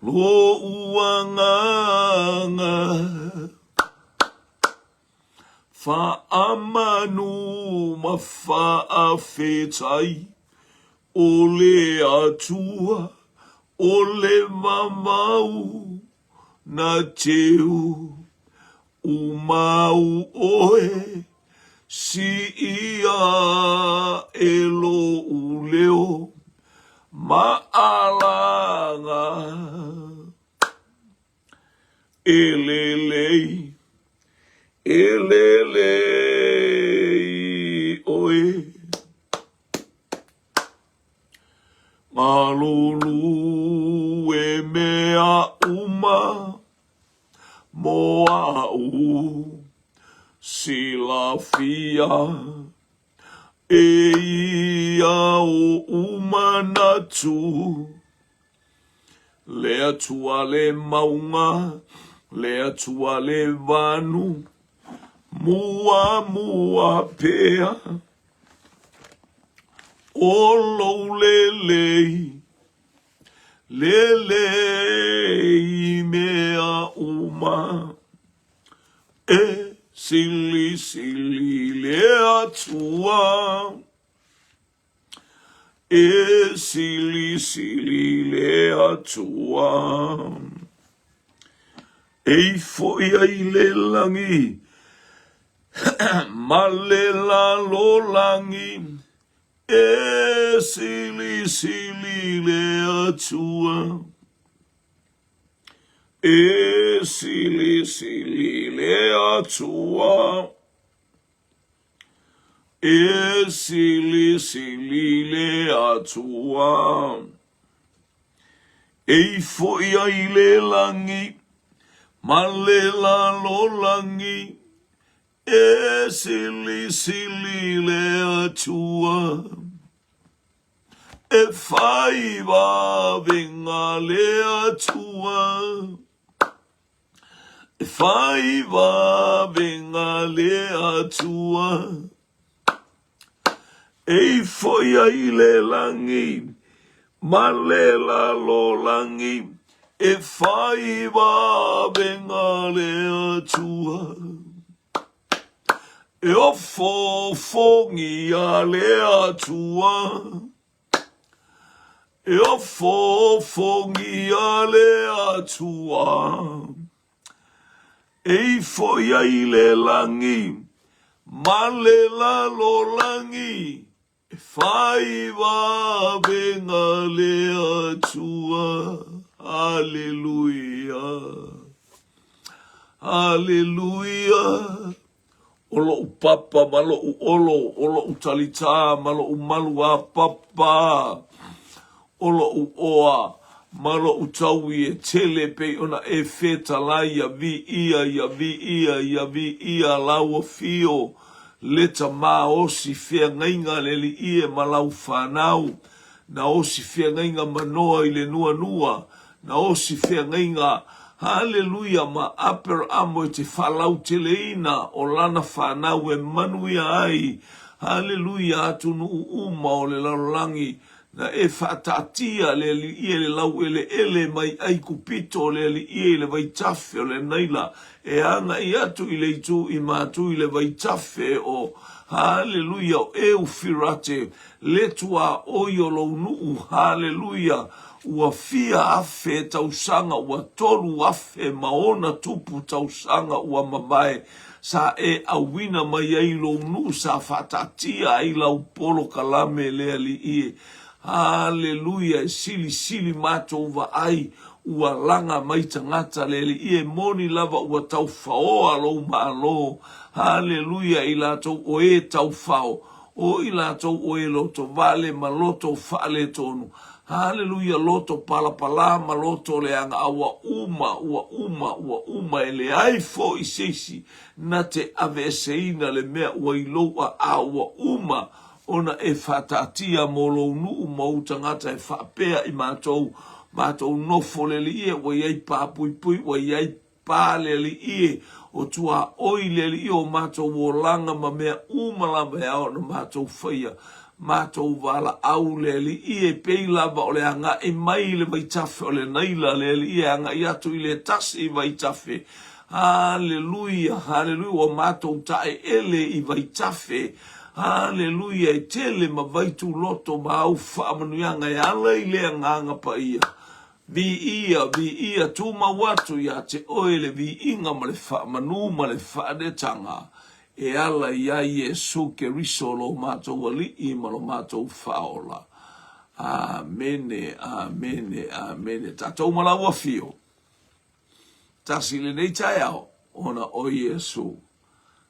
lo uanganga fa amanu ma fa afetai ole atua ole mamau na teu umau oe si ia elo uleo maalanga elelei oe malulu e mea uma moau silafia e ia o umanatu le atua le maunga le atua le vanu mua pea o lo lelei mea uma e sili le atua e sili le atua e foi ai le langi malela lo langi e sili le atua e sili le atua e sili le atua e foi ai le langi malela lo langi e sili le atua e faiva venga le atua e faiva venga le atua e foi ai le langi malela lo langi e faiva venga le atua e o fofongi a le atua e o fofongi a le atua e foi ai le langi malela lo langi e faiva venga le atua. Aleluia, aleluia. Olo upapa malo uolo, olo utalita malo umalua papa. Olo uoa malo utawi e tele pe ona e feta la ya vi ia lawa fio. Leta ma osi fea ngainga leli ie malau whanau. Na osi fea ngainga manoa i le nua. Na osi fea ngainga, haleluia, ma aper amo e te whalau teleina o lana whanau e manuia ai. Haleluia, atu nu uma o le larolangi. Na e whatatia le li ie le lau ele mai ai kupito le li ie le vai tafe o le naila. E anga i atu i le itu i matu i le vai tafe o haleluia o e ufirate. Letua oio lo nuu, haleluia. Ua fia afe tausanga, ua tolu afe maona tupu tausanga ua mamae. Sa e awina mai ai lo nuu sa whatatia ai lau polo kalame lea li ie. Haleluia, sili mato uva ai, ua langa mai tangata leli, ie moni lava ua tau faoa lo maalo. Haleluia, ilato o e tau fao, o ilato o e loto vale ma loto fale tonu. Haleluia, loto palapala ma loto le anga awa uma ele ai fo isesi na te aveseina le mea ua iloa awa uma. Ona e whatatia molo nuu mautangata e whapea i mātou nofo le li ie, wa iei pāpuipui, wa iei pāle li ie, o tua oi le li ie o mātou o langa ma mea umalama e ao na mātou whaia. mātou wala au le li i pei lava o le anga e mai le vai tafe o le naila le li i anga i atu i le tasi i vai tafe. Haleluia, haleluia, o mātou tae ele i vai tafe. Haleluia, e tele ma vaitu loto ma au whaamanuianga e ala i lea nganga pa ia. Vi ia tu ma watu ia te oele vi inga ma le whaamanu ma le whaadetanga. E ala ia Yesu ke riso lo mātou ali i ma lo mātou whaola. Amene, amene, amene. Tātou malaua fio. Tasi le nei tai au, ona o Yesu.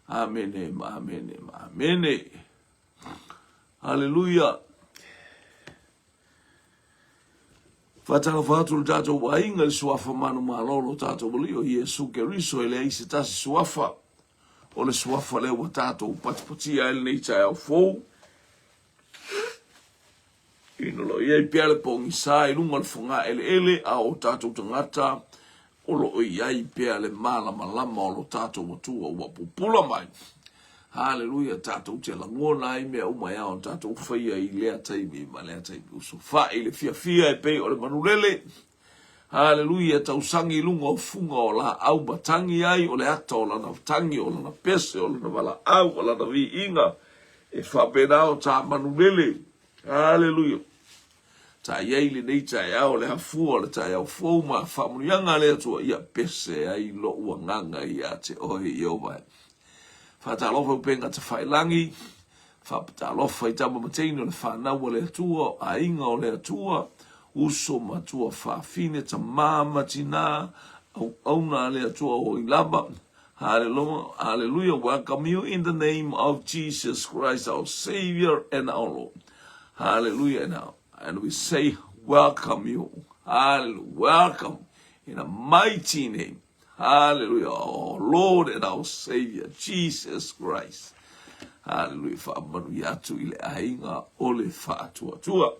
Amene, amene, amene. Hallelujah. Fatalo fatu le tātou wainga le suafa manu malolo tātou wali o Yesu ke riso ele aise tasi suafa. O le suafa le wa tātou patipatia ele nei tai au fou. Ino lo iei pia le pongi sa i lunga le funga ele a o tātou tangata. O lo iei pia le malama lama o lo tātou watua ua pupula mai. Hallelujah, tātou te langona i mea umai au tātou whaia i lea taimi ma lea taimi uso wha i le fia e pei o le manurele. Hallelujah, tau sangi lunga o funga o la au batangi ai o le ata o lana tangi o lana pese o lana wala au o lana vi inga e whapena o tā manurele. Hallelujah. Ta iei le nei tai au le hafua le tai au fōma whamunianga lea tua ia pese ai lo ua nganga i a te ohe i o vai. Whatalofa upenga te whailangi, whatalofa i tama mateino le whanau le atua, a inga o le atua, uso matua whawhine ta māmatina, au na le atua o i lava. Hallelujah, hallelujah, welcome you in the name of Jesus Christ, our Savior and our Lord. Hallelujah now. And we say, welcome you. Hallelujah, welcome in a mighty name. Hallelujah, our Lord and our Savior, Jesus Christ. Hallelujah, whaamanu i atu i le ainga o le whaatuatua.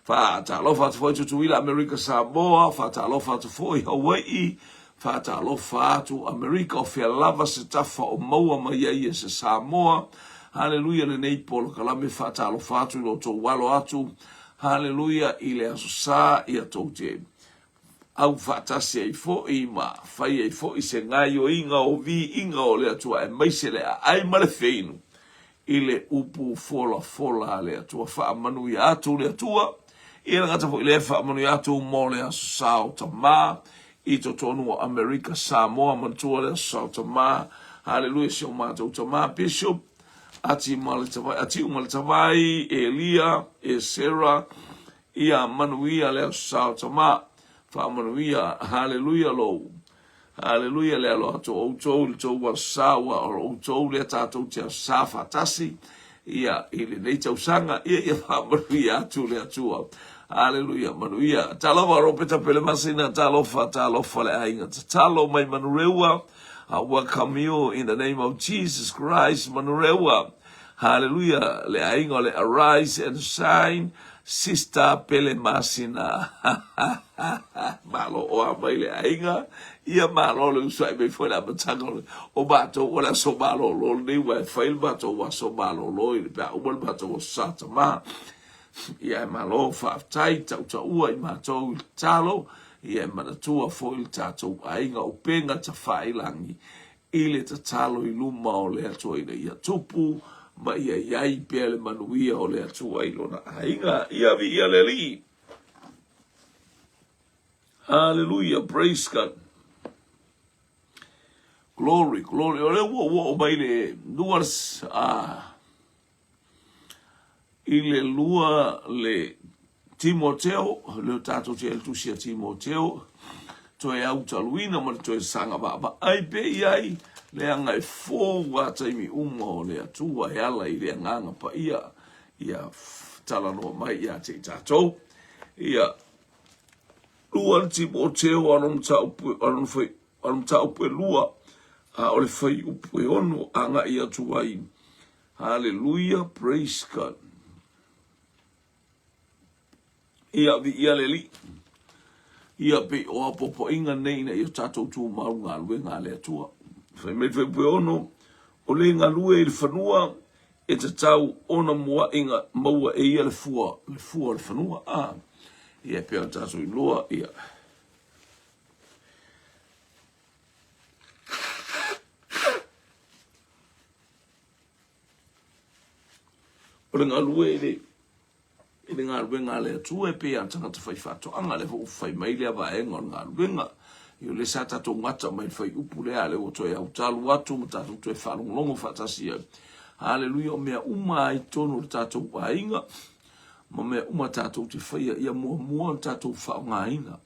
Whaatalofa atu fo i tutu i le Amerika Samoa, whaatalofa atu fo i Hawaii, whaatalofa atu Amerika o whia lava se tafa o maua mai ai se Samoa. Hallelujah, le nei polo kalame whaatalofa atu i lo tō walo atu. Hallelujah, i le aso sa i atou te. Au whaatasi ai fo i ma, whai ai fo i se ngai o inga o vi inga o le atua e maise le ai male feinu. I le upu fola le atua, whaamanu i atu le atua. I le ngata fo i le whaamanu i atu mo le aso sao ta ma. I to tonu o Amerika Samoa mantua le aso sao ta ma. Hallelujah, si o mātou ta ma, Bishop. Ati umale tawai, Elia, e Sarah. Ia manuia le aso sao ta ma. Whaamanuia, hallelujah lo. Hallelujah le alo ato outou le tau warsawa o outou le tātou te sa fatasi. Ia ili nei tau sanga, ia whaamanuia atu le atua. Hallelujah, manuia. Talofa ropeta pele masina, talofa le ainga. Talo mai manureua. I welcome you in the name of Jesus Christ, manureua. Hallelujah, le ainga le arise and shine. Sister pele masina. Malo o amai le ainga. Ia malo le usai me foi la matanga. O bato o la so malo lo ni wa fail bato wa so malo lo i ba o bato o sata ma. Ia malo fa tai tau tau ua i mato talo. Ia manatua foi tato ainga o penga ta failangi. Ile ta talo i luma o le ato ina ia tupu. Ma ia iai pia le manuia o le atua i lona ainga, ia vi ia le li. Hallelujah, praise God. Glory, glory. O le o mai le nuas i le lua le Timoteo, le tato te el tusia Timoteo, toe au taluina ma le toe sanga baba. Ai pe iai, le anga e fō wataimi uma o le atua e ala i le anganga pa ia talanoa mai ia te tātou. Ia lua Timoteo anum tau pue lua a o le whai upu e ono anga i atua i. Hallelujah, praise God. Ia vi ia le li. Ia pe o apopo inga neina i o tātou tū maru ngā lue ngā le atua. Fai me fai pue ono, o le ngā lue i le whanua, e te tau ona mua inga maua e ia le fua le whanua. Ia pia tātou i loa, ia. O le ngā lue i le ngā luenga le atua e pia tangata whai whatoanga le whai mai lea vaenga o ngā luenga. Io le sa tātou ngata mai whai upu lea le o toi au talu atu ma tātou toi whanonglongo whatasi au. Hallelujah, o mea uma ai tono le tātou wainga, ma mea uma tātou te whaia ia mua tātou whaonga ina.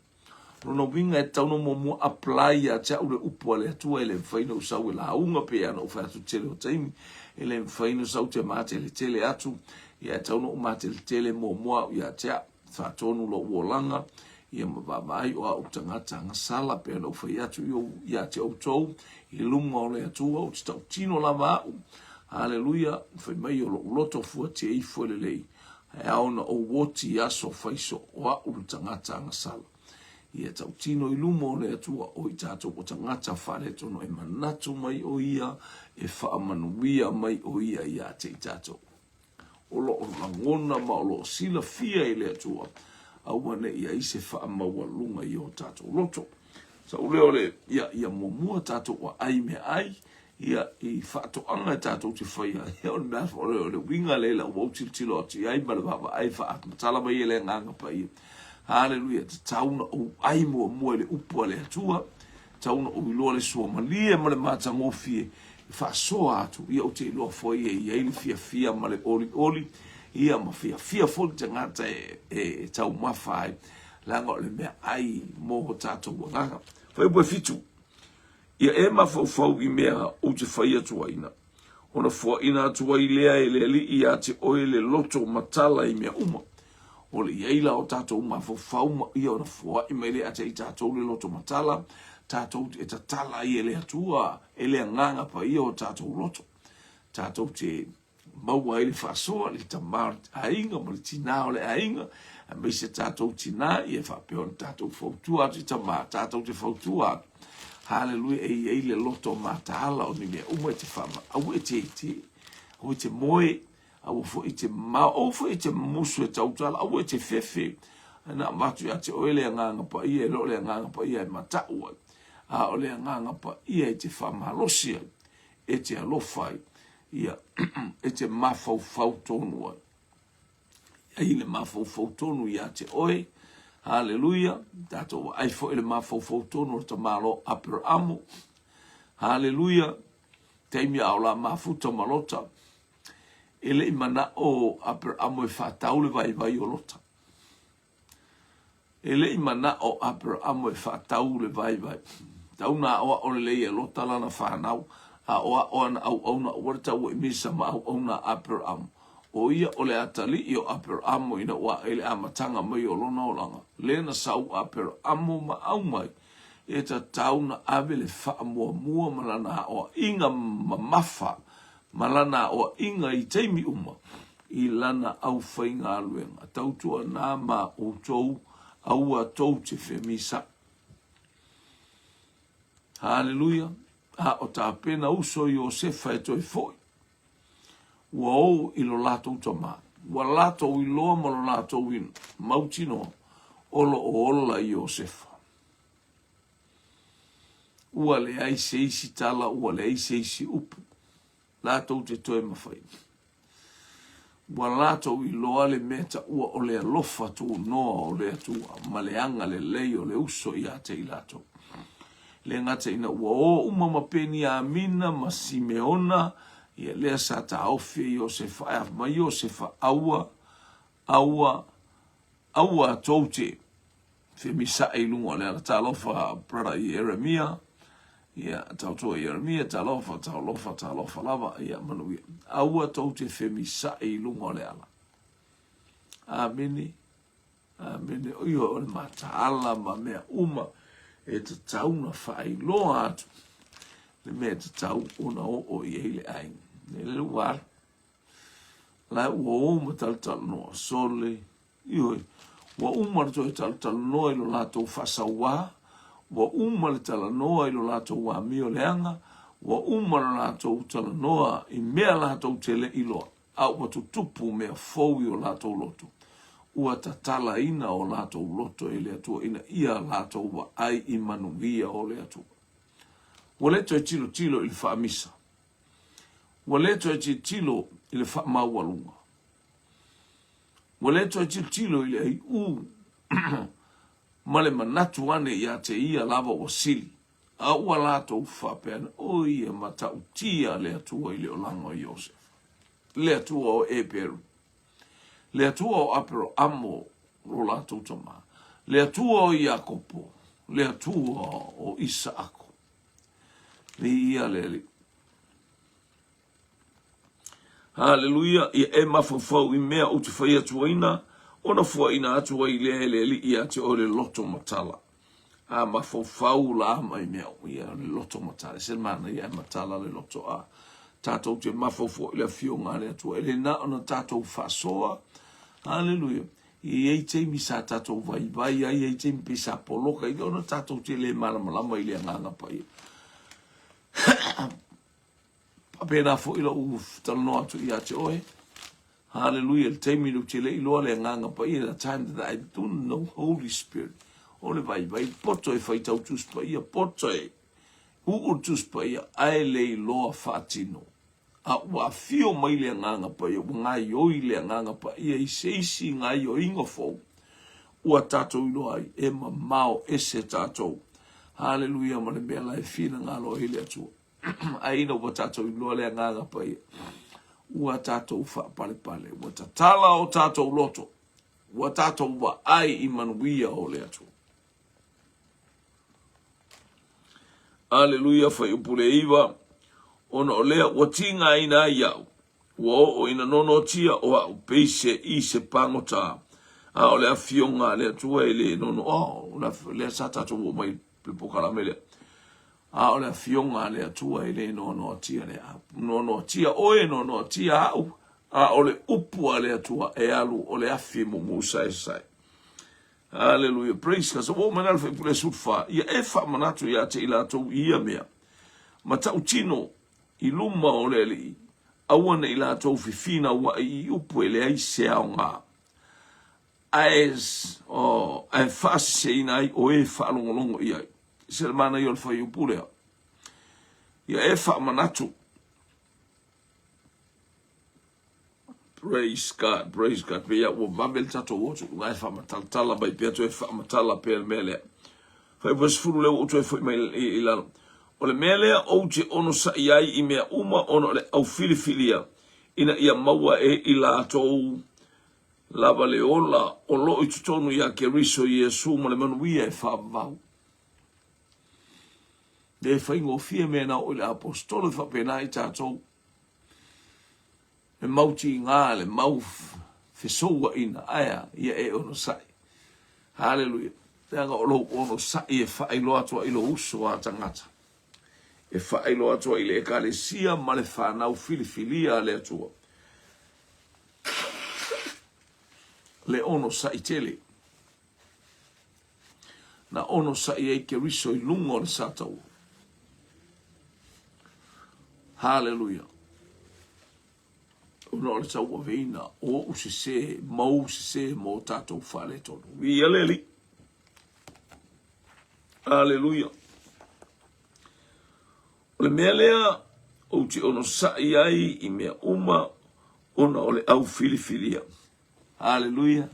Rona winga e tauno mua apply a tea ule upu ale atua ele mwhaina usau e la unga pe ana o whaatu tele o taimi, ele mwhaina usau te mate le tele atu, ia tauno o mate le tele mua ia tea whaatonu lo uolanga, ia mawawai o au tangata ngasala pe ana o whai atu ia te autou, i lunga o le atua o te tau tino lava au. Hallelujah, whai mai o lo loto fua te eifo le lei, e aona o woti aso whaiso o a ulu tangata ngasala. Ia tau tino i lumo o le atua o i tātou o tangata whare tono e manatu mai o ia, e whaamanuia mai o ia i a te i tātou. O lo o langona ma o lo sila fia i le atua, awane ia ise whaamaua lunga i o tātou loto. Sa leo le ia mua tātou o ai me ai, ia i whaatoanga tātou te whaia, ia o nā o le winga leila o tilo ati ai malawawa ai whaatmatala mai e le nganga pa ia. Hallelujah, te tauna o ai mua le upua le atua, tauna o iloa le sua malia ma le matangofie, i whaasoa atu, ia o te iloa fwoi ia ili fia ma le oli, ia ma fia foli te ngata e tau mawhai, langa o le mea ai moho tātou wanganga. Whai bue fitu, ia e mawhau i mea o te whai atua ina, ona fua ina atua i lea e le li i a te oe le loto matala i mea uma. O le iaila o tātou mawhau ia o na fua i mele ate i tātou le loto matala, tātou e tatala i ele atua, ele nganga pa ia o tātou loto. Tātou te maua ele whasoa, le tamar ainga, ma le tina o le ainga, a me se tātou tina i e whapeon tātou fautua atu i tamar, tātou te fautua atu. Hallelujah, e ele loto matala o ni mea uma e te whama, au e te moe, au fo ite fo ite musu e tautala au e te fefe ana matu ya te oele nganga pa ia lo le nganga pa ia mata o a ole nganga pa ia e te famalosia e te alofai ia e te mafau tonu ai le mafau tonu ia te oe. Hallelujah, tato ai fo ele mafau tonu to malo Abraham. Hallelujah, teimi aula mafuta malota ele imana o Abraham e whatau le vai o lota. Ele imana o Abraham e whatau le vai. Tauna oa o le e lota lana whanau, a oa oana au na warta o emisa ma au na Abraham. O ia o le atali i o Abraham ina oa ele amatanga mai o lona o langa. Lena sau Abraham ma au mai, e ta tauna ave le wha mua malana o inga mamafa, malana o inga i teimi uma i lana au whainga aluenga. Tautua nā ma o tou au a tou te whemisa. Hallelujah. Ha o tā pena uso i o sefa e toi foi. Ua o i lo lato utama. Ua lato i loa ma lo lato win. Mautino olo o ola i o sefa. Ua le ai seisi tala, ua le ai seisi upu. Lato te toe mawhai. Ua lato i loa le meta ua o le alofa tu noa o le atua. Ma le anga le lei o le uso i ate i lato. Le ngata ina ua o umama peni a mina ma Simeona. Ia lea sa ta ofe Iosefa. Ma Iosefa aua toute. Femisa e lunga le ta alofa brother Jeremia. Ia tautua Jeremia, talofa lava, ia manuia. Aua tau te femisa e lunga le ala. Amene. Oio o le mataala ma mea uma e te tauna whai loa atu. Le mea te tau una o i eile aing. Ne le luar. La ua oma tal noa sole. Ioi. Ua uma to e tal noa ilo lato whasawa. Wa uma le tala noa ilo lato wa mio leanga, Wa umara lātou tala noa I mea lātou te le iloa. A ua tutupu mea fōi o lātou loto. Ua tatala ina o lātou loto e le atua ina ia lātou wa ai I manuia o le atua. Ua leto e tilo tilo I le whaamisa. Ua leto e tilo I le whaamaualunga. Ua leto e tilo I le ai ma le manatu ane ia te ia lava o sili. A ua lātou whapeana o ia matau tia le atua I le olanga o Iosef. Le atua o Eperu. Le atua o Apero Amo ro lātou tama. Le atua o Iakopo. Le atua o Isaako. Le ia lele. Hallelujah. Ia e mafafau I mea o te whai atua ina. Ona fua ina atua I lele ia te o le loto matala. A mafafau la mai mea o ia le loto matala. Se mana ia matala le loto a. Tātou te mafafau I le fionga le atua. Ele na ona tātou whasoa. Hallelujah. I ei te mi sa tātou vai, ai ei te mi pisa poloka. I ona tātou te le malamalama I le anganga pai. Papena fo ila talanoa atu I ate oe. Hallelujah. El te mi lu te le iloa le anganga pai. The time that I don't know Holy Spirit. O le vai, poto e whai tau tuspa ia, poto e tuspa ia, ai le iloa whaatino. A ua fio mai le nganga pa ia, ngā ioi le nganga pa ia, I seisi ngā ioi ingo fau. Ua tātou ilo ai, e mamao ese tātou. Hallelujah, ma le mea lai whina ngā loa ile atua. Aina ua tātou ilo le nganga pa ia. Ua tātou wha pale. Ua tatala o tātou loto. Ua tātou wa ai I manuia o le atua. Hallelujah, whai upule iwa. Ona o lea ua tinga ina iau. Ua o ina nono tia o au peise I se pangota. A o lea fionga lea tua I le nono. O lea satatu o mai pipokala mele. A o lea fionga lea tua I le nono tia lea. Nono tia o e nono tia au. A o le upua lea tua e alu o lea fimu musa e sai. Hallelujah. Praise God. So o manal fa pule sutfa. Ia e fa manatu ia te ila tau ia mea. Ma tau tino I luma o leli. Awana ila tau fifina wa I upu ele ai se au ngā. Ai fasi se ina ai o e fa longolongo ia. Se le mana I o le fa I upu lea. Ia e fa manatu. Praise God, praise God. Pea ua mabel tato wotu. Ngai fa mataltala bai pea to e fa matala pea le mele. Fai was furu leo o to e fa mai I lalo. O le mele o te ono sa iai I mea uma ono le au filifilia. Ina ia maua e I lātou lava le ola o lo I tutonu ia ke riso Iesu ma le manuia e whaavau. Le whaingo fia mea na o le apostolo whapena I tātou. E mauti ngā le mau fesoua ina aia ia e ono sai. Hallelujah. Teanga o lo ono sai e whailo atua I lo uso a tangata. E whailo atua I le ekalesia ma le whanau filifilia le atua. Le ono sai tele. Na ono sai e ke riso I lungo le satau. Hallelujah. Ono le tau aveina o usise, mau usise mo tātou whale tonu. Ia leli. Hallelujah. O le mea lea, o te ono sai ai I mea uma, ona o le au filifilia. Hallelujah.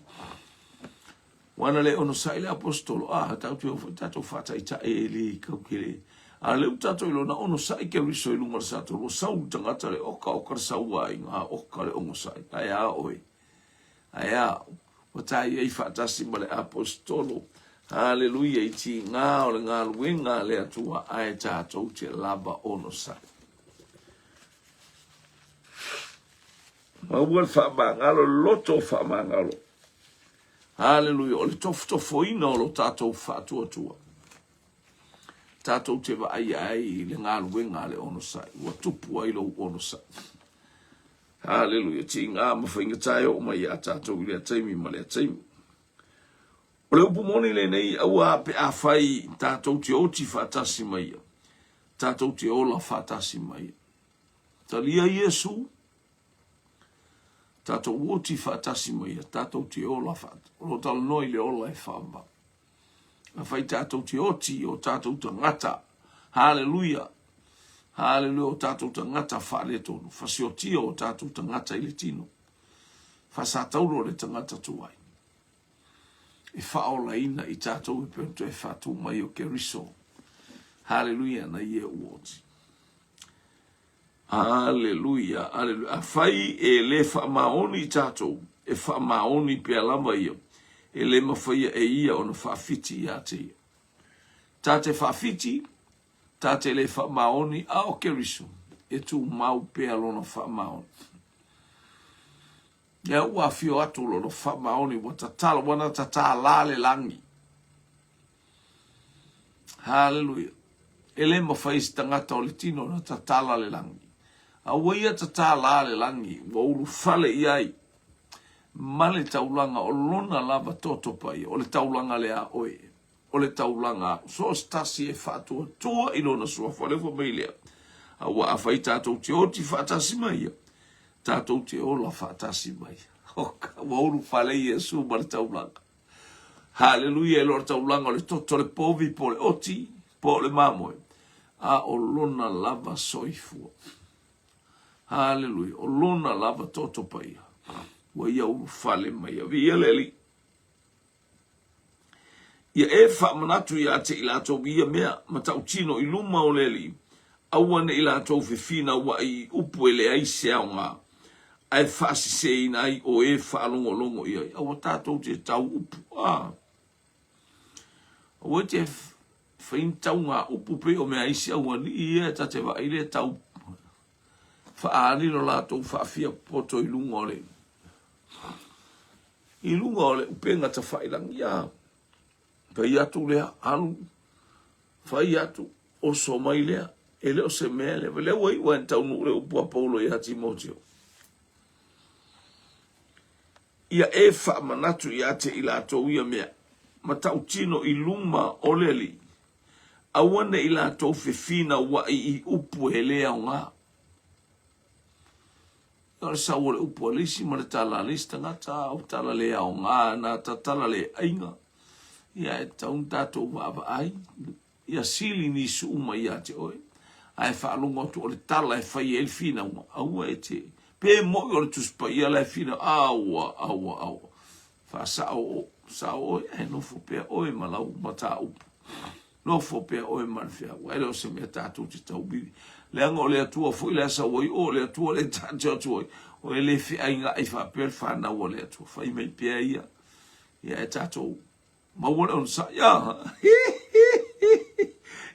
Wana le ono sai le apostolo, tātou whataita e li kaukele. A leu tātou ilo na ono sai ke riso I lunga sato lo sau tangata le oka sau ai ngā oka le ongo sai. Ai a oe. Ai a o tai ei whaatasi ma le apostolo. Hallelujah I ti ngā o le ngā luenga le atua ai tātou te lava ono sai. Maua le whaamangalo, loto whaamangalo. Hallelujah. O le tofo ina o lo tātou whaatua. Tātou te wa ai le ngā luenga le ono sai. Ua tupu ai lo ono sai. Hallelujah. Ti ngā mawhainga tae o mai a tātou I le taimi ma le taimi. O le upu moni le nei au a pe a whai tātou te oti whaatasi mai. tātou te ola whātasi mai. Talia Iesu, tātou woti whātasi mai, tātou te ola whātasi. O tala noi le ola e whāma. A whai tātou te oti o tātou te ngata. Hallelujah. Hallelujah o tātou te ngata whāle tonu. Whasiotia o tātou te ngata i le tino. Whasātauro le te ngata tuai. E whaola ina i tātou e pēntu e whātou mai o keriso. Hallelujah na ie uoti. Hallelujah. Hallelujah. A whai e le whaamaoni i tātou. E whaamaoni pe alama ia. E le mawhaia e ia o na whaafiti i ate ia. Tāte whaafiti, tāte le whaamaoni a o keriso. E tū mau pe alona whaamaoni. Ia ua fio atu lo no whaamaoni wa tatala wana tatala le langi. Hallelujah. Ele mawhais tangata o le tino na tatala le langi. A waia tatala le langi wa ulu fale iai. Male taulanga o lona lava toto pai. O le taulanga le a oe. O le taulanga so stasi e whatua tua ilona sua whalefo meilea. A wa a whai tātou te oti whaatasi maia. Tātou te ola whaatasi mai. Oka, wauru whale Iesu ma le taulanga. Hallelujah, e lor taulanga o le toto le povi po le oti, po le mamoe. A o lona lava soifua. Hallelujah, o lona lava toto paia. Wa ia uru whale mai, a via leli. Ia e whaamanatu ia te ilatou ia mea, ma tau tino i luma o leli. Awane ilatou fefina wa i upu ele aise au ngā. Ai whaasi se inai o e whaalongo longo ia. Awa tātou te tau upu. Awa te whain tau ngā upu pe o mea isi awa ni ia ta te wa ile tau whaarino lātou whaafia poto i lunga ole. I lunga ole upenga ta whailang ia. Pai atu lea anu. Whai atu o so mai lea. Ele o se mea lea. Lea wai wan tau nure upua paulo i hati motio. Ia e whaamanatu i ate i lātou ia mea. Ma tau tino i luma o leli. Awane i lātou whewhina wa i upu e lea o ngā. Ia le sa ore upu a lisi ma le tala lista ngata au tala lea o ngā na ta tala le ainga. Ia e taun tātou wāwa ai. Ia sili ni su uma i ate oe. Ai whaalunga tu o le tala e whai e whina uma. Aua e te... Pe mo o le tuspa ia lai fina aua. Fa sa o e no fo pe o e malau mata upu. No fo pe o e manfia. Wa le se me tatu te tau bibi. Le anga le atua fo ile sa o le atua le tatu atua. O le fi ainga ai fa per fa na o le atua. Fa i me pe ia. Ia e tatu. Ma wole on sa ya.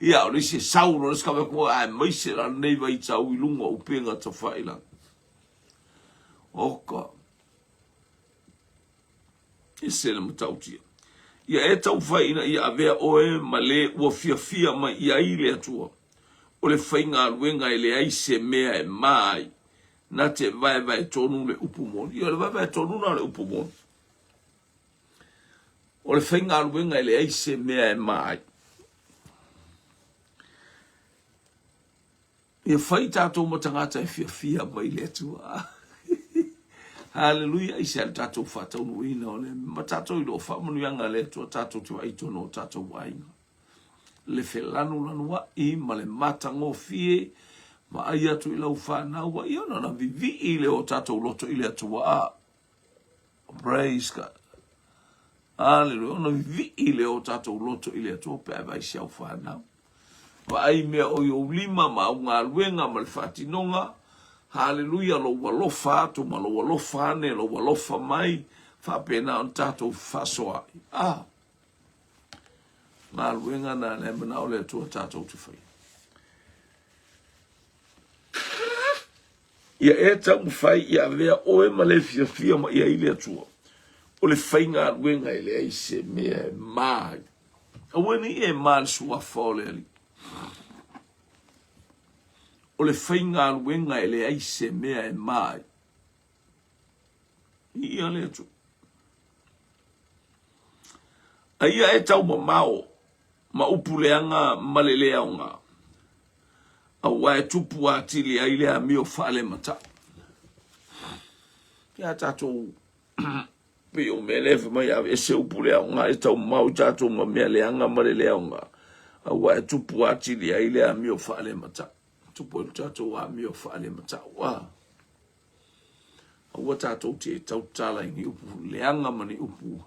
Ia o le se sauro le ska ko ai mai se la nei vai tau i lunga o penga ta fa ila. Oka. E sele matautia. Ia e tau whaina ia avea oe ma le ua fia ma ia i le atua. O le whainga aluenga e le aise mea e mai. Na te vai tonu le upumoni. Ia le vai tonu na le upumoni. O le whainga aluenga e le aise mea e mai. Ia whai tātou matangata e fia ma i le atua. Hallelujah, isa tatou whatau no ina o le matatou i lo whamanuanga le tua tatou te waito no tatou wainga. Le whelanu lanua i ma le matango fie ma ai atu i lau whanau wa i ona na vivi i le o tatou loto i le atua a. Praise God. Hallelujah, ona vivi i le o tatou loto i le atua pe ai siau whanau. Wa ai mea o i o lima ma au ngā luenga ma le whatinonga. Hallelujah, lo walofa atu, ma lo walofa ane, lo walofa mai, whapena on tatou whasoa. Ngā luenga na ne mana o le atua tatou te whai. Ia e tau whai, ia vea oe ma le fia ma ia i le atua. O le whai ngā luenga i le aise mea e mai. Aweni e mai sua whaole ali. O le whainga aluenga e le aise mea e mai. Ia le atu. A ia e tau ma mao, ma upuleanga malelea o ngā. Awa e tupu atili a ile a mio fale mata. Kia tatou pe o melefe mai a ese upule a nga e tau mau tatou ma mea leanga mare leanga. Awa e tupu atili a ile a mio fale mata. Tupu e tatou a mio fale mata. Wa. Awa tatou te tau tala ingi upu leanga mani upu.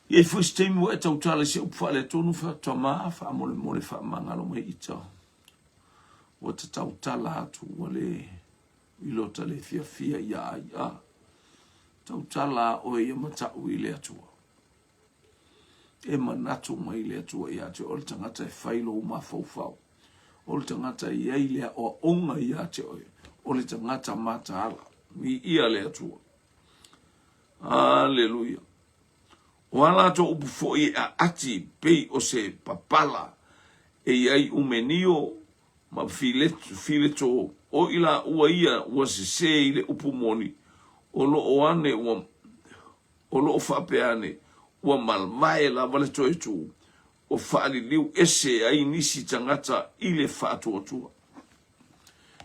Ye first time wa tau tala se upu fale tonu fa tama fa mole fa mangalo mai ita. Wa tau tala atu wale ilota le fia ya. Tau tala o e mata uile atua. E manatu mai le atua ia te o le tangata e whailo uma faufau. O le tangata i eilea o onga ia te oe. O le tangata mata ala. Mi ia le atua. Aleluia. O ala to upu foi a ati pei o se papala. E iai umenio ma file to o ila ua ia ua se ile upu moni. O lo o ane o lo o whapeane ua malmae la wale toi tu o whaali liu ese ai nisi tangata ile whaatua tua.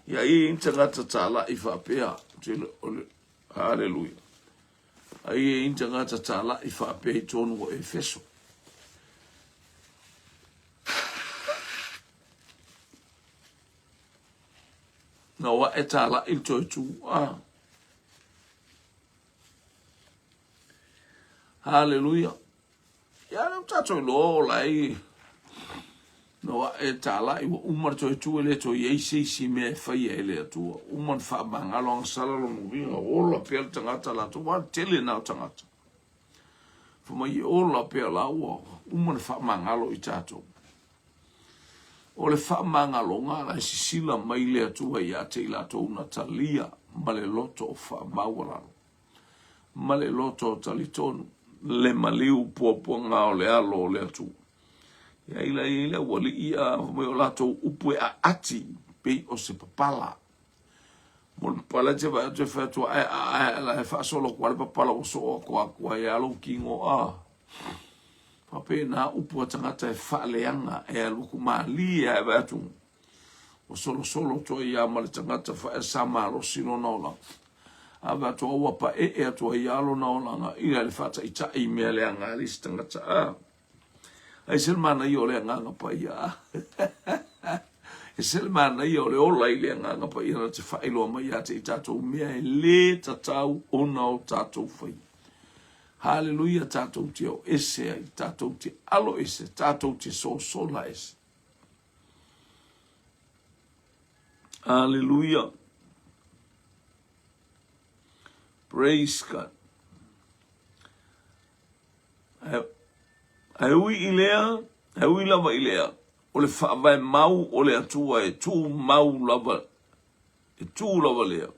Ia i tangata tala i whapea. Hallelujah. Ai i tangata tala i whapea i tonu o Efeso. Na wa e tala i toi tu. Hallelujah. Ya le tato lo lai. No e tala i umar to tu ele to ye si me fa ye le tu umar fa banga long sala lo ngi o la pel tangata la to wa tele na tangata. Fo mai o la pel la o umar fa manga lo i tato. O le fa manga lo nga la sila mai le tu ya te la to na talia male loto fa mawala. Male loto talitonu le maliu po nga o le alo le atu. Ya ila wali ia mo o lato upu a ati pe o se papala. Mo pala te va te fa to la fa solo kwa papala o so kwa ya lo kingo a. Pa pe na upu tangata e fa leanga e lo kuma li e va tu. O solo to ya mal tangata fa sama lo sino no la. Ava to wapa e to yalo na ona ila le fata ita i me le anga listanga ta ai selmana io le anga pa ia e selmana io le ola i le anga pa ia te failo mai ya te tato me le tatau ona o tato fai. Hallelujah tato te o ese ai tato te alo ese tato te so la ese. Hallelujah. Praise God. Ui ilea, ui lava ilea. O le whaavai mau o le atua e tū mau lava. E tū lava lea.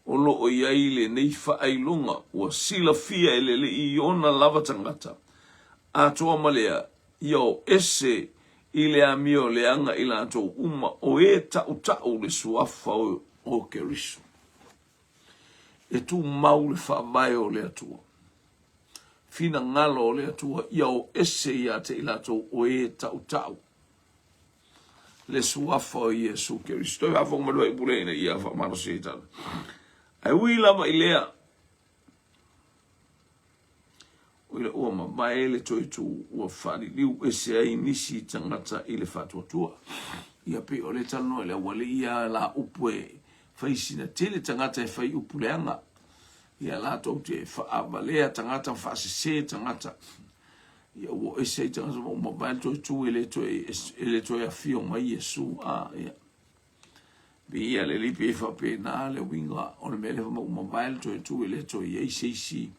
O lo o iai le nei whaailunga. Ua sila fia ele le i ona lava tangata. A toa malea. Iau ese i lea mio leanga ila ato uma o e tau le suafa o keriso. E tu mau le whaamai o le atua. Fina ngalo o le atua, iau ese ia te ilato o e tau. Le suafa o Iesu Keristo. Toi hafong madua i pureina ia whamaro se tala. Ai ui lama i lea. Ui le ua mamae le toi tu ua whani liu ese ai nisi tangata i le whatuatua. Ia pe o le talo le wale ia la upue. Faisina tele tangata e fai upuleanga. Ia la tau te whaabalea tangata whaasese tangata. Ia wo ese tangata mo mabale toi tu ele toi a fio mai Yesu a ia. Bi ia le lipe whape na le winga o le mele mo mabale toi tu ele toi eisi.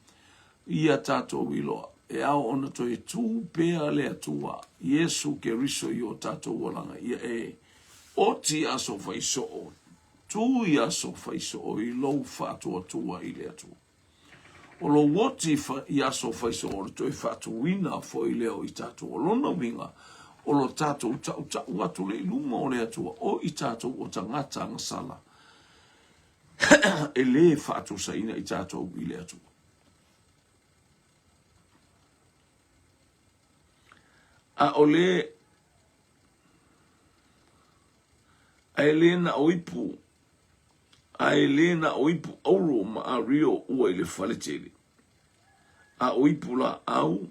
Ia tato wiloa. E au ona toi tu pea le atua. Yesu Keriso i o tato walanga. Ia e oti aso faiso o. Tu ia so faiso o i lou whātua tua i le atua. O lo woti ia so faiso o le toi whātuina fo i leo i tātua. O lona winga o lo tātou tau atu le ilunga o le atua. O i tātou o tangata ngasala. E le whātu saina i tātou i le atua. A o le Aelena oipu. Aelena oipu auro ma a rio ua ile faletele. A oipu la au.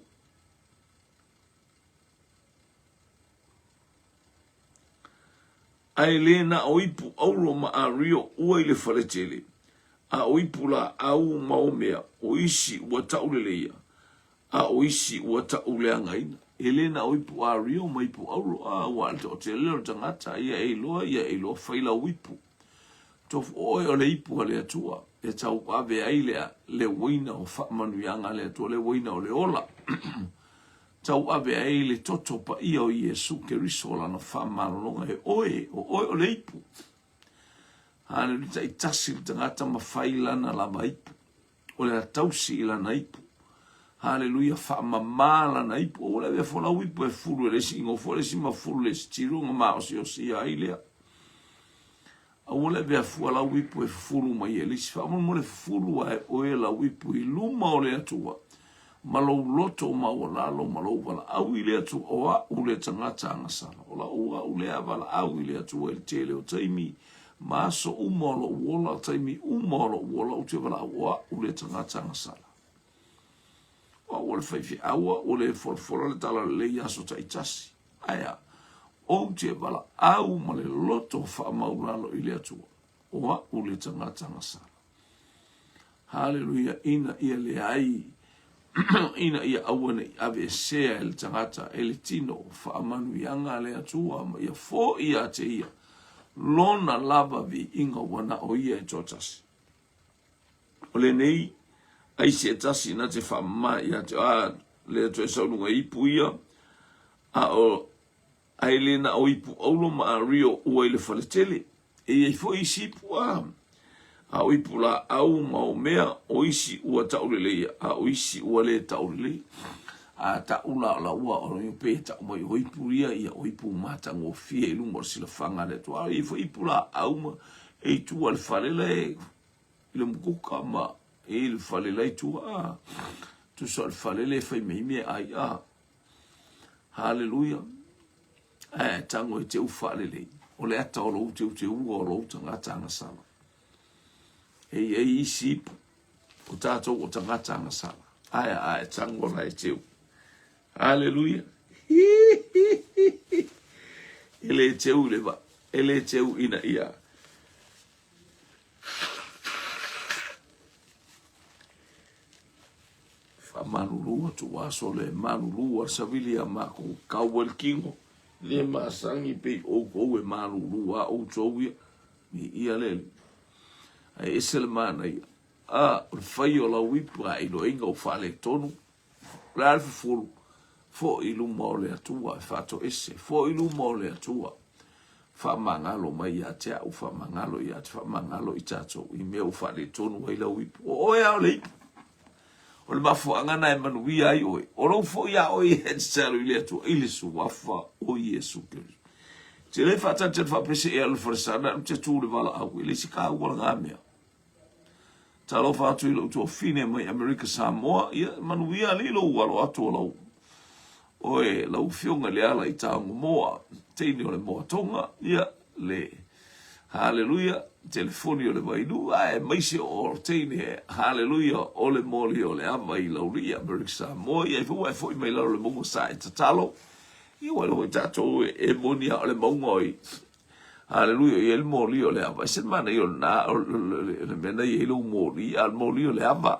Aelena oipu auro ma a rio ua ile faletele. A oipu la au maomea oisi ua tauleleia. A oisi ua tauleangaina. Elena oipu a rio ma ipu auro a walta o te leo tangata ia eiloa faila wipu. Tofu oe o le ipu a le atua. E tau ave aile le waina o whaamanuianga le atua le waina o le ola. Tau ave aile toto pa ia o Yesu ke risola na whaamalonga e oe o le ipu. Hane rita i tasi tangata mawhaila na lava ipu. O le atausi ila na ipu. Hallelujah, whaamamala na ipu. O le vea whola wipu e furu e resi ingo fo resi ma furu le stiru nga maa o si a ilea. O le vea whuala wipu e furu ma i elisi. Whaamon mo le furu a e oe la wipu i luma o le atua. Malou loto ma o lalo malou wala au i le atua o a u le tangata angasala. O la ua u le avala au i le atua il tele o taimi. Maso umolo uola taimi umolo uola u te wala o a u le tangata angasala. O le whaifi aua, o le whorfora le tala le yaso ta itasi. Aia, o te wala au ma le loto whaamauralo i le atua. Oa u le tangata sala. Hallelujah, ina ia le ai, ina ia awane ave sea e le tangata, e le tino whaamanu ianga le atua, ma ia fo ia te ia. Lona lava vi inga wana o ia e totasi. O le nei, ai se tasi na te whamma ia te le to e saununga ipu ia a o ailena o ipu aulo ma a rio ua ile faletele e i fo isi ipu a o ipu la au ma o mea o isi ua taulele a o isi ua le taulele a taula la ua o rio pe ta mo i ipu ia o ipu mata ngo fie i lungo sila whanga le to a i fo ipu la au ma e tu al falele ile mkuka ma il fallait là tout tout ça il fallait les faire mais ai hallelujah tango te u fallait les o le ata o lo te u o lo tanga tanga sala e isi o tato o tanga tanga sala ai tango la te hallelujah ele te u le va ele te u ina ia manulua tu waso le manulua savilia mako kawel kingo le masangi pe o ko e manulua o towia ni ia le ai esel mana ia o faio la wipa i lo inga o fale tonu la fulu fo ilu mole atua fato ese fo ilu mole atua fa mangalo mai ate au fa mangalo ia fa mangalo itato i me o fale tonu ai la wipa o ya le o le mafu angana e manuia ai oe. O rau fo ia oe e tsaru ili atu ili su wafa o Yesu Kirisu. Te le fata te whapese e alu farisana, te tū le wala au, ili si ka wala ngā mea. Ta lo fatu ilo uto fine mai Amerika Samoa, ia manuia li lo walo atu o lau. Oe, lau fionga le ala i taongo moa, teini o le moa tonga, ia le hallelujah, telefoni o le vainu, maise o teine, hallelujah, o le moli o le ama i lauria, Amerika Samoa, ia fua e fui mai lau le mongo sa e tatalo, ia walo i tato e monia o le mongo i, hallelujah, ia le moli o le ama, sen mana i o na, le mena i ilo moli, al moli o le ama,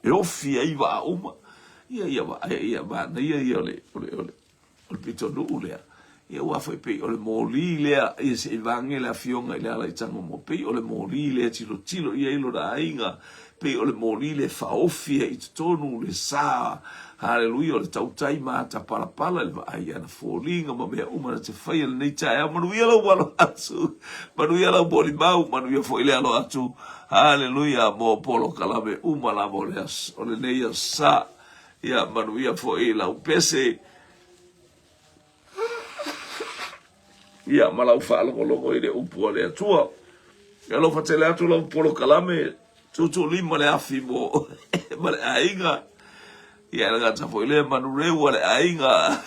e ofi ai wa uma, ia mana, ia o le pitonu lea, ia ua foi pe o le moli lea ia se ivange la fionga ile ala itango mo pe o le moli lea tilo ia ilo da inga pe o le moli le faofia i tonu le sa hallelujah o le tautai mata pala le ai ana folinga ma mea umana te whaia le neita ea manuia lau walo atu manuia lau boli mau manuia foi le alo atu hallelujah mo polo kalame umala mo le o le neia sa ia manuia foi lau pese ia malau whaalongolongo i le upua le atua. Ia lo fatele atu lau polo kalame, tutu lima le afi mo, ma le ainga. Ia la gata fo ile manu rewa le ainga.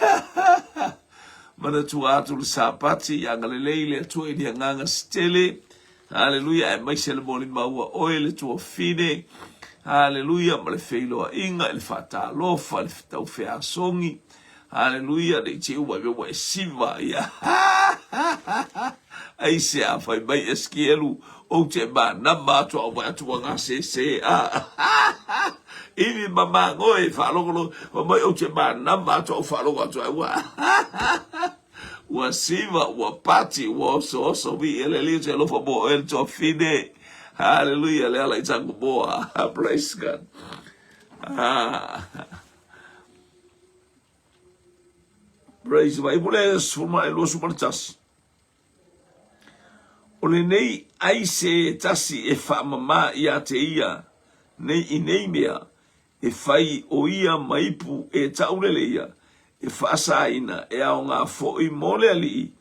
mana tua atu le sapati ya ngalelei le tua i nganga stele. Haleluya, e mai se le moli maua oe le tua fine. Haleluya, ma le feiloa inga, le fata lofa, le tau fea songi. Haleluya, le te ua mewa e siva, ia. Ai se a fai mai eskielu, o te ma nama atua o mai atua ngā se. Iwi mama ngoe, whalongolo, o mai o te ma nama atua o whalongo atua ua. Ua siva, ua pati, ua oso, vi ele liu te lofa mo el to fine. Hallelujah, le ala i tangu moa. Praise God. Praise God. Ibule suma e losu mana tasi. Ole nei aise tasi e wha mama ia te ia. Nei i nei mea. E whai o ia maipu e taurele ia. E whaasaina e ao ngā fōi mole ali.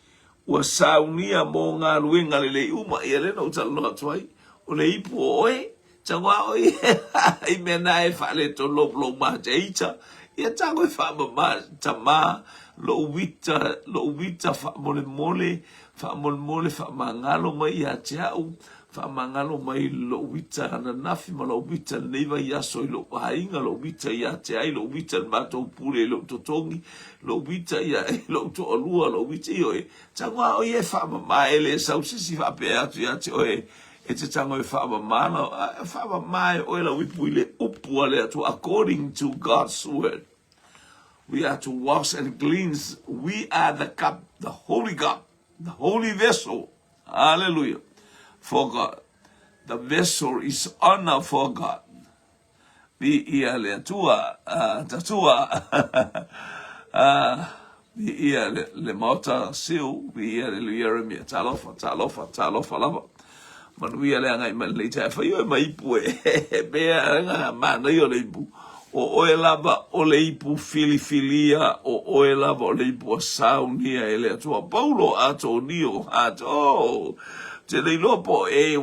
Ua saunia mō ngā ruenga lele uma i alena o tala noa tuai. O le ipu oe, tangwa oe, i mena e whale to lo ma te ita. Ia tango e wha ma ta ma, lo wita wha mole, wha mangalo mai a te au, wha mangalo mai lo wita ana nafi, ma lo wita neiva i aso i lo hainga, lo wita i a te ai, lo wita matou pule lo totongi, lo wita i a lo to alua, lo wita i oe. Tangwa oe e wha ma ele sausisi wha pe atu i a te oe, e te tango e whaama mai o ela wipu ile upu ale atu according to God's word. We are to wash and cleanse. We are the cup, the holy cup, the holy vessel. Hallelujah. For God. The vessel is honor for God. Vi ia le atua, tatua, vi ia le mota siu, vi ia le Jeremia, talofa lava. Manuia le ngai man le tai fai o mai pu e bea nga mana yo le ipu o oe lava o le ipu filifilia o oe lava o le ipu saunia ele atua Paulo ato nio ato te le lopo e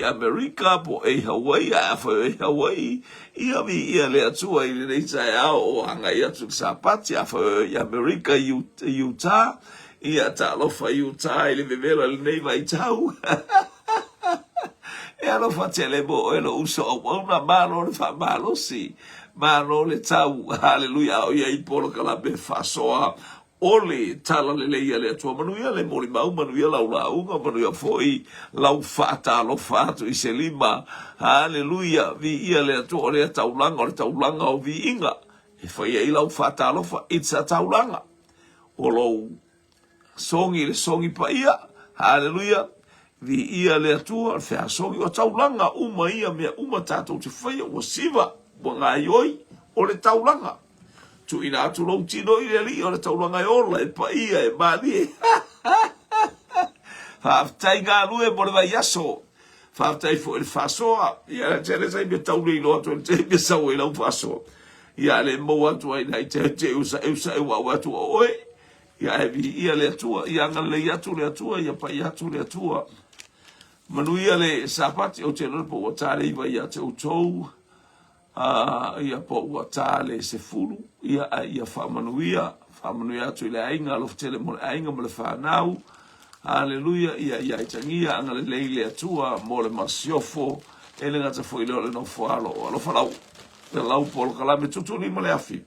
America po e Hawaii a fa Hawaii ia vi ia le atua i le tai o anga ia tu sapati a fa America Utah ia ta lo fa Utah le vevela le nei vai tau. E alo fatele bo e lo uso o una mano le fa malo si mano le tau hallelujah o ia i polo kala be fasoa ole tala le ia le tua manuia le moli mau manuia la unga manuia foi lau fata lo fato i se lima hallelujah vi ia le tua le taulanga o vi inga e foi ai lau fata lo fa it's a taulanga o lo songi pa ia hallelujah vi ia le atua fea songi o taulanga uma ia mea uma tātou te whaia o siva o ngā ioi o le taulanga tu ina atu lau tino i le li o le taulanga e ola e pa ia e mani e whaaftai ngā lue mo le vai aso whaaftai fo e le whasoa ia le tere sai me taule ino atu le te me sau e lau whasoa ia le mo atu ai nai te usa e wau atu o oe ia e vi ia le atua ia ngale atu le atua ia pa ia atu le atua manuia le sapati o te po o tale iwa ia te utou ia po o tale se fulu ia whamanuia atu i le ainga alof tele mo le ainga mo le whanau hallelujah ia i tangia anga le leile atua mo le masiofo e le ngata fo i leo le no foalo alo whalau le lau polo kalame tutuni mo le afi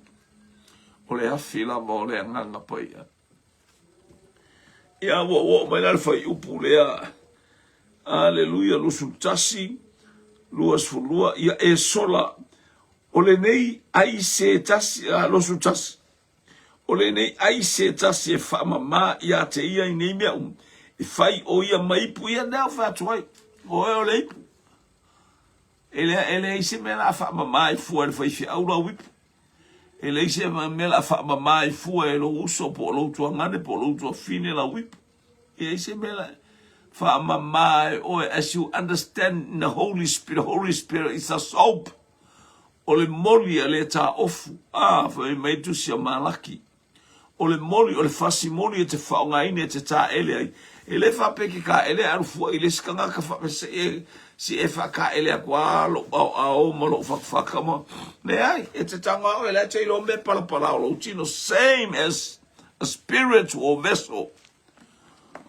o le afi la mo le anganga pa ia ia wo mai nal fai upu lea Aleluia, lusu tasi, luas fulua, ia e sola, ole nei ai se tasi, lusu tasi, ole nei ai se tasi e whamama ia te ia i nei mea e whai o ia maipu ia nea whatuai, o e o leipu. Ele i se mea la whamama e fua e whai aura wipu. Ele i se mea la whamama e fua e lo uso po lo tua ngane, po lo tua fine la wipu. Ele i se mea la or as you understand in the Holy Spirit is a soap. Ole moli ale ta ofu. For me to see malaki. Ole moli ole fasimoni te faunga ine te ta ele. Ele fa peke ka ele arufu ele skanga ka fa si e fa ka ele kwa lo au mo lo fa kama. Ne ai e te tanga ele te lo me pala o tino same as a spiritual vessel.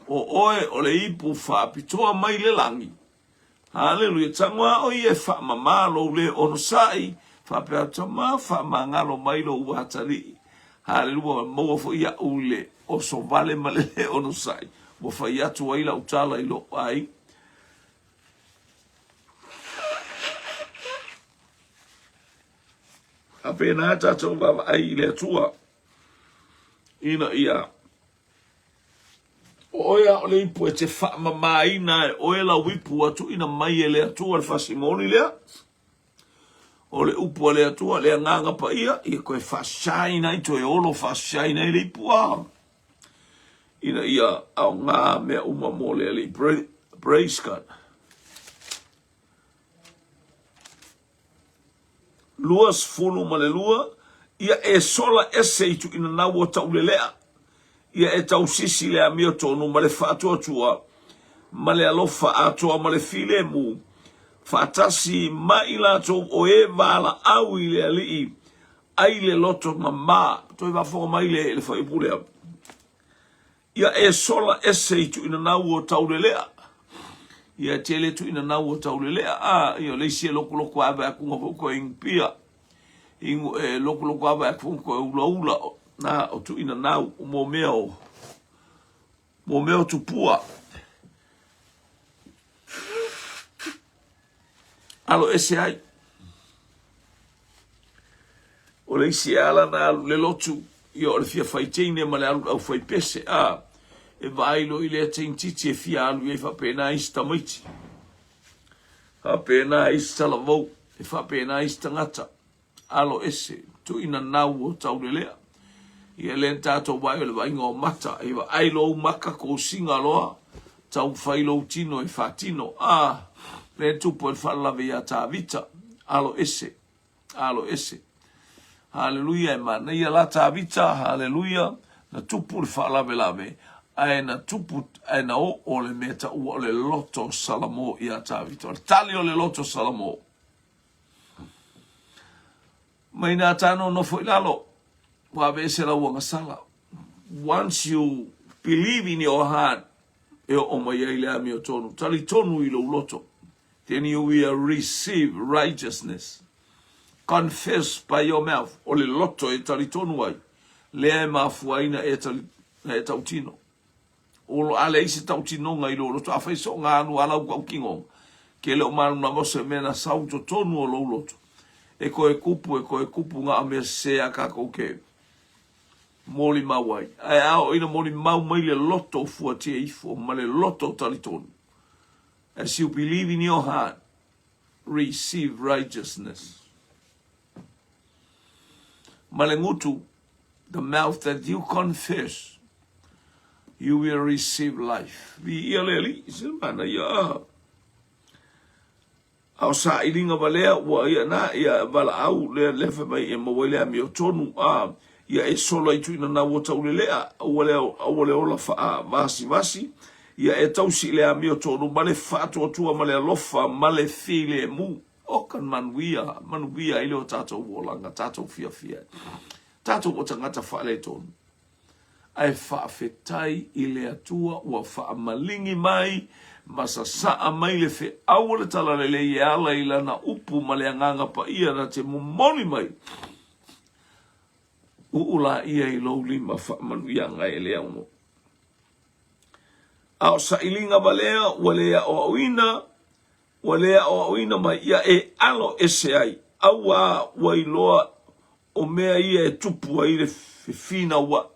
O oe o le ipu whaapitoa mai le langi. Hallelujah. Tangwa o ie whaamamalo le onosai. Whapea tama whaamangalo mai lo uatari. Hallelujah. Moa fo ia ule o so vale malele onosai. Mo whai atu waila utala ilo ai. Apena tatou baba ai le atua. Ina ia. Oia o le ipu e te whaamamaina e oe la wipu atu ina mai e le atua le whasimoni lea. O le upu le atua le nganga pa ia. Ia koe whashaina i to e olo whashaina i le ipu a. Ina ia au ngā mea uma mo le le praise God. Luas fulu ma le lua. Ia e sola ese i tu ina nau o tau le lea. Ia e tau sisi le amio tonu ma le whaatua tua, ma le alofa atoa ma le file mu, whaatasi ma i lato o e wala au i le alii, ai le loto ma, toi wafonga mai le whaipulea. Ia e sola ese i tu ina nau o tau le lea. Ia te le tu ina nau o tau le lea, ia leisi e loko awa akunga fuko ingpia, ingu e loko awa akunga ula na o tu ina nau o mo meo tupua. Alo ese ai. O le isi ala na le lotu i o le fia whaiteine ma le alu au whaipese e vailo i le teintiti e fia alu e whapena isi tamaiti. Whapena isi talavou e whapena isi tangata. Alo ese tu ina nau o tau le lea. Ia le tatou wai o le wainga o mata. E wa ailo maka ko singa loa. Tau whailo tino e whatino. Le tupo e whalawe ia tā vita. Alo ese. Alo ese. Hallelujah. E mana ia la tā vita. Hallelujah. Na tupu le whalawe lawe. Ai na tupu ai na o le meta ua o le loto salamo ia tā vita. O le tali o le loto salamo. Mai nā tāno no fo ilalo. Once you believe in your heart, then you will receive righteousness. Confess by your mouth. Ole loto e talitonu ai. Lea mafuaina e tautino. Olo ale isi tautino ngai lo loto. Afai so ngā anu ala ukau kingo. Ke leo manu na mose mena sauto tonu o lo loto. E koe kupu ngā amea sea kako ke. Moli mawai. Ai ao ina moli mau mai le loto fuatia ifo. Ma le loto talitonu. As you believe in your heart, receive righteousness. Malengutu, the mouth that you confess, you will receive life. Vi ialeli, silmana ia. Au sa ilinga valea, wa ia na, ia vala au, le lefe mai e mawele a mio tonu, ia e sola itu ina na wata ulelea, awale ola faa vasi, ia e tausi le a mio tonu, male fatu atua, male alofa, male file mu. O kan manuia ile o tātou wolanga, tātou fia. Tātou o tangata whaale tonu. Ai whaafetai ile atua ua whaamalingi mai, masa saa mai le fe awale tala le i ala ila na upu male anganga pa ia na te mumoni mai. Uula ia i lau lima whaamanuia ngai ele auno. Ao sa ilinga walea, walea o awina mai ia e alo ese ai. Aua wailoa o mea ia e tupu ai le fina wa.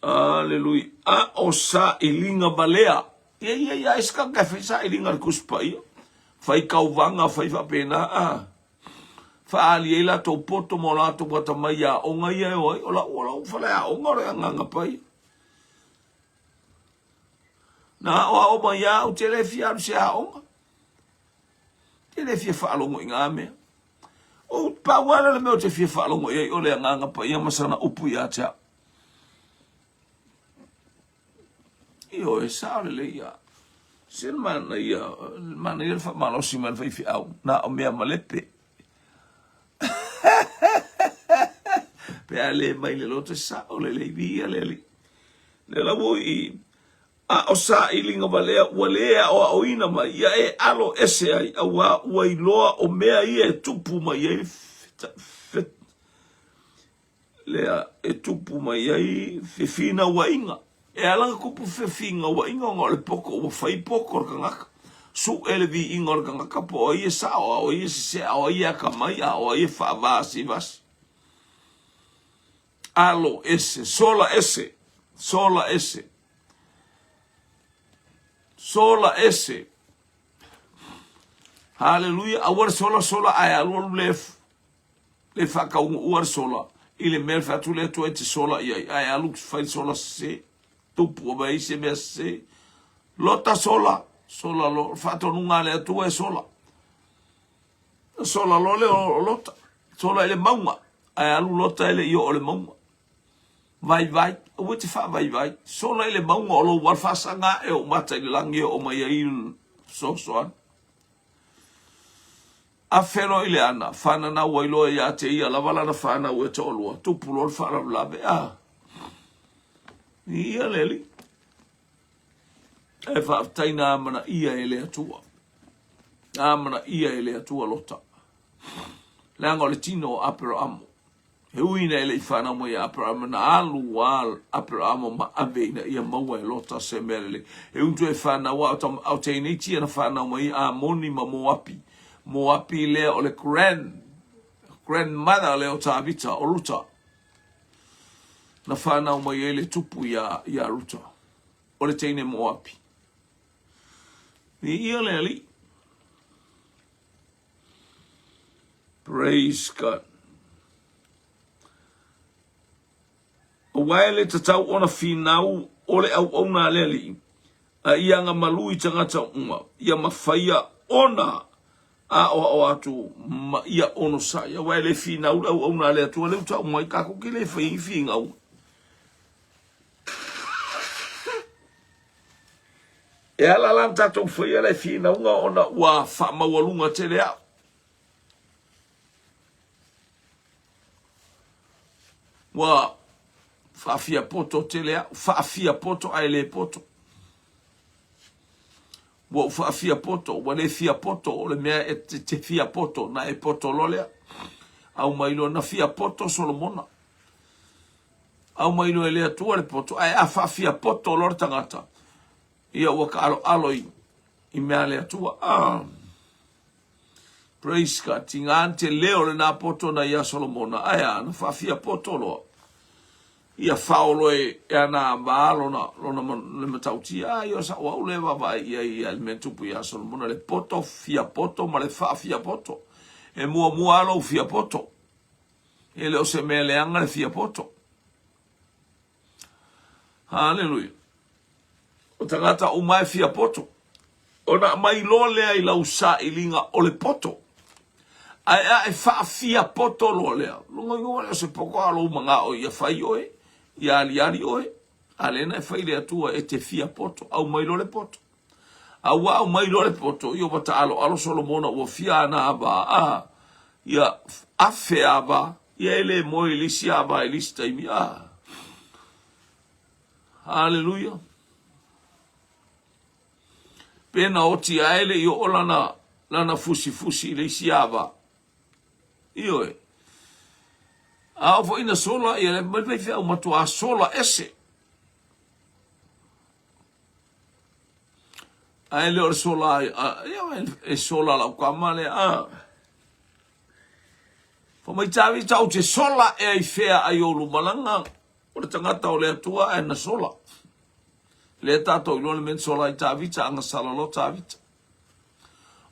Aleluia. A o sa ilinga balea. Ia iska kafe sa ilinga kuspa ia. Fai kauvanga, fai whapena. Whaali e la tau poto mo la tau wata mai a onga ia e oi. Ola ufale a onga rea nganga pai. Na o mai ia o telefi aru se a onga. Telefi e whaalongo i ngā mea. O pawara le meo te fia whaalongo i o lea nganga pai. Ia masana upu ia tea. Io e saole le ia. Sen mana ia le whamalosi man whaifi au. Na o mea malepe. pe ale mai le lote sa o le via le la voi o sa ilinga walea o ina mai ia e alo ese ai wa iloa o mea ia e tupu mai ai lea e tupu mai ai fefina wa inga e alanga kupu fefinga wa inga ngole poko wa fai poko kangaka su ele vi inga kangaka po o ia sa o ia se o ia kamai o ia fa vasi vas alo ese sola ese haleluya awar sola ai alor le fa ka uar sola ile mel fa tu le tu et sola ai alu fa sola se tu po vai se me se lota sola lo fa to nunga le tu e sola lo le lota sola ile maunga ai alu lota ile yo le maunga vai o te fa vai sola ile maunga o lo war fa sanga e o mata ile langi o mai ai so a fero ile ana fana na wailo ya te ia la vala na fana o te olua tu pulo fara lave ia leli e fa taina mana ia ele atua lota langa le tino apero amo he uina ele fana mo ya apero amo na alu wal apero amo ma aveina ia maua e lota se mele e untu e fana wa au te initia na fana mo ia moni ma Moapi le o le grandmother le o Tavita o Ruta. Na whanau mai e le tupu ia Ruta. O le teine Moapi. Ni ia le ali. Praise God. O waele tatau ona finau o le au na le ali. A ia nga malui tangata uma. Ia mawhaia ona o atu ia ono sa ia wa le fina o na le atu le uta mai ka ko le fi ngau e ala lan tato foi le fina ona wa fa mawalunga tele a wa fa fia poto tele a fa fia poto ai le poto wo fa fia poto wa le fia poto o le mea e te fia poto na e poto lolea au mailo na fia poto Solomona au mailo ele atua le poto ai a fa fia poto lor tangata ia wa ka aloi I mea le atua praise God tingante leo le na poto na ia Solomona ai na fa fia poto lo ia faolo e ana maalo na le matauti yo sa wa le va ia alimento pu ia Solomona le poto fia poto ma le fa fia poto e mua alo fia poto e le o se me le anga le fia poto haleluya o tangata o mai fia poto ona mai lo le ai la usa ilinga o le poto ai fa fia poto lo le lo se poco alo manga o ia fai oe ia aliari oe alena e fai le atua e te fia poto au mailo le poto au mailo le poto io bata alo Solomona o fia ana aba ia afe aba ia ele moi lisi aba elista imi haleluya pena oti aele io lana fusi le isi aba io e fo ina sola ia le mai fe o matua sola ese ai le or sola e sola la kamale fo mai tavi tau te sola e ai fea ai o lu malanga o le tangata o le atua e na sola le tato ilo le men sola i tavi ta anga sala lo tavi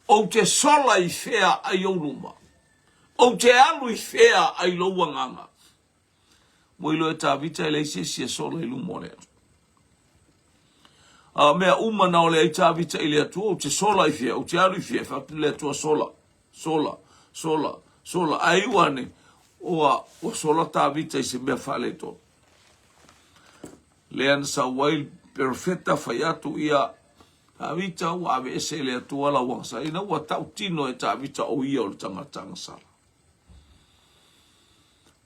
o te sola i fea ai o luma o te alu I fea ai lo wanganga. Mo ilo e tawita e leise si e sola I lumore. Mea uma na o le e tawita I le atua o te sola I fea, o te alu I fea, whakti le atua sola. Ai wane o sola tawita I se mea whale to. Lean sa wail perfecta fayatu ia tawita o ave ese le atua la wangsa. Ina ua tau tino e tawita o ia o le tanga sala.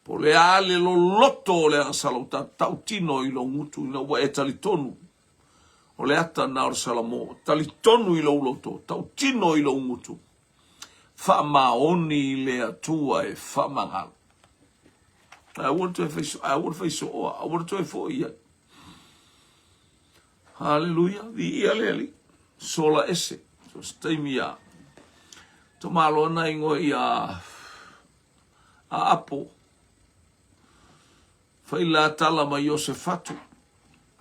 Po le ale lo loto le asalo tau tino i lo ngutu ina wa e talitonu. O le ata na or salamo, talitonu i lo loto, tau tino i lo ngutu. Fa maoni le atua e fa mangalo. I want to face for ia. Hallelujah. Vi ia leli. Sola ese. So stay me ya. To malo na ingo ia a apo. Faila tala ma Yosefatu.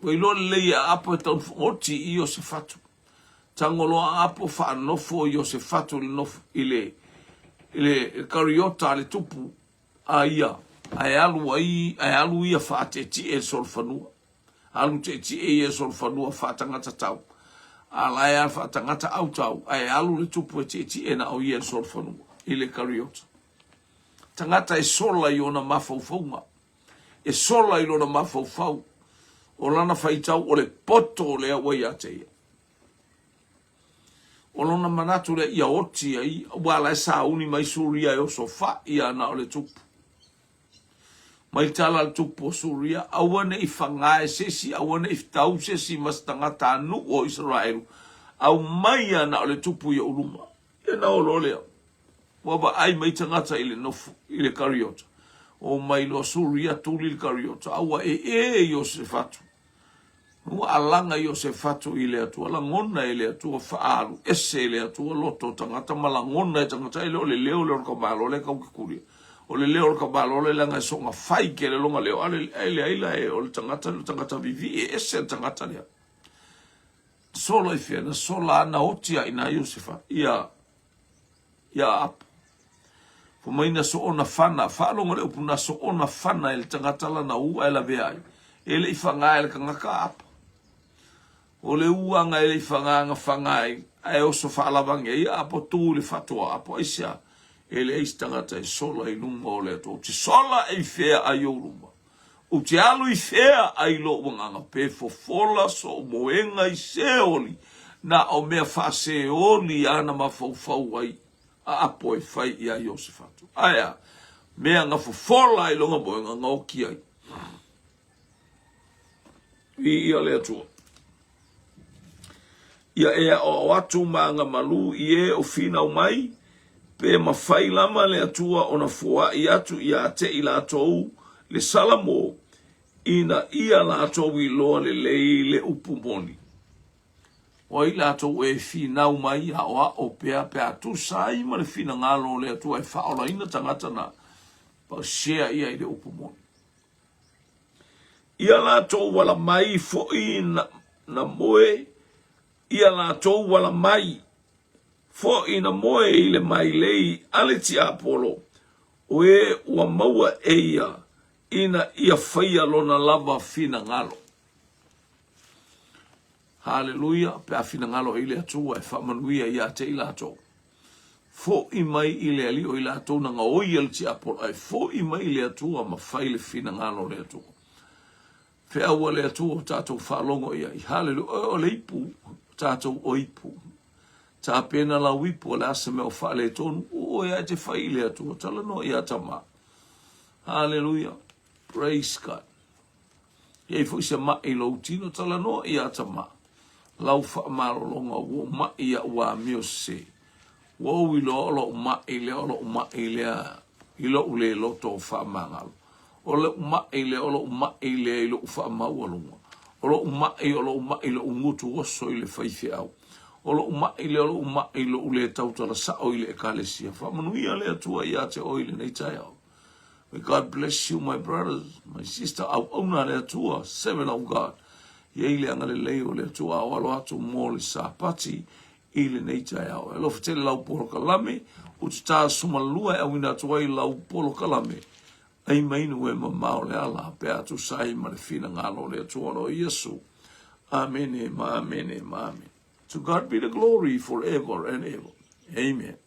Wailo le ia apo e tau oti i Yosefatu. Tangolo a apo fa nofo Yosefatu le nofo ile kariota le tupu a ia. Ai alu ia fa te ti e solfanua. Alu te ti e solfanua fa tangata tau. Ala ia fa tangata au tau. Ai alu le tupu e te ti e na o ia solfanua. Ile kariota. Tangata e sola i ona mafaufaunga. E sola i ona mafaufau. O lana faitau o le poto o lea wai ate ia. O lona manatu le ia oti ai. Wala e sa uni mai suria e o sofa ia na o le tupu. Mai tala le tupu o suria. Awane i whangae sesi. Awane i tau sesi mas tangata anu o Israelu. Au mai ana o le tupu ia uruma. Ia na o lo lea. Waba ai mai tangata i le nofu. I le kariota. O mai lo suria tuli le kariota. Awa Yosefatu. Nua alanga Yosefatu i le atua. Langona i le atua faalu. Ese i le atua loto tangata. Malangona i tangata i le leo le orka malo le kau kikuria. O le leo orka malo le langa so nga fai ke le longa leo. Ale aila e o le tangata vivi e ese tangata lea. Sola i fiana. Sola ana otia ina Yosefatu. Ia apu. Po maina so ona fana, whaalonga leo puna so ona fana ele tangata lana ua ele veai. Ele i whangai ele kangaka apa. O le uanga ele i whangai, ai oso whaalawangi, ei apo tū le whatua, apo aisia. Ele eis tangata e sola i lunga o le ato. O te sola e whea ai o lunga. O te alu i whea ai lo wanganga pe fo fola so moenga i se oli. Na o mea whase oli ana mawhau ai. A apo e fai ia Yosefatu. Aia, mea nga fofola i longa moe nga ngauki ai. Ia lea tua. Ia ea o atu maa nga malu i e o fina o mai, pe ma fai lama lea tua o na fua i atu i ate i la atou le salamo ina ia la atou i loa le lei le upumoni. O i lato e fina mai a o pea tu sai ma le fina ngalo le tu e faola ina tangata na pa share ia i le upumoni. Ia lato wala mai fo ina na moe, ia lato wala mai fo ina moe i le mai lei ale ti apolo o e ua maua e ina ia faia lona lava fina ngalo. Hallelujah, pe afina ngalo ile atua e whamanuia i ate i lato. Fo i mai ile ali o i lato na nga oi al ti apol ai fo i mai ile atua ma faile fina ngalo le atua. Fe awa le atua tatou whalongo i ai. Hallelujah, o le ipu, tatou o ipu. Ta pena la wipu o le asa me o whale tonu, o e te whaile atua, tala no i atama. Hallelujah, praise God. Iei fo isa mai lo utino, tala no i atama. Lau wha marolonga wo mai a ua mio se. Wo i lo mai le o lo mai le i lo ule loto wha mangalo. O le mai le o lo mai le i lo wha maualunga. O lo mai lo umutu oso i le whaifi au. O lo mai le o lo mai lo ule tautala sa o i le ekalesia. Wha manuia le atua i ate o i le nei tai au. May God bless you, my brothers, my sister. Au auna le atua, 7 of God. Iei le anga le leo le atua o alo atu mo le sapati i le nei tai au. E lo fetele lau polo kalame, o te tā sumalua e awina atua i lau polo kalame. Ai mainu e mamao le ala, pe atu sai ma le fina ngalo le atua lo Yesu. Amen, amen, amen. To God be the glory forever and ever. Amen.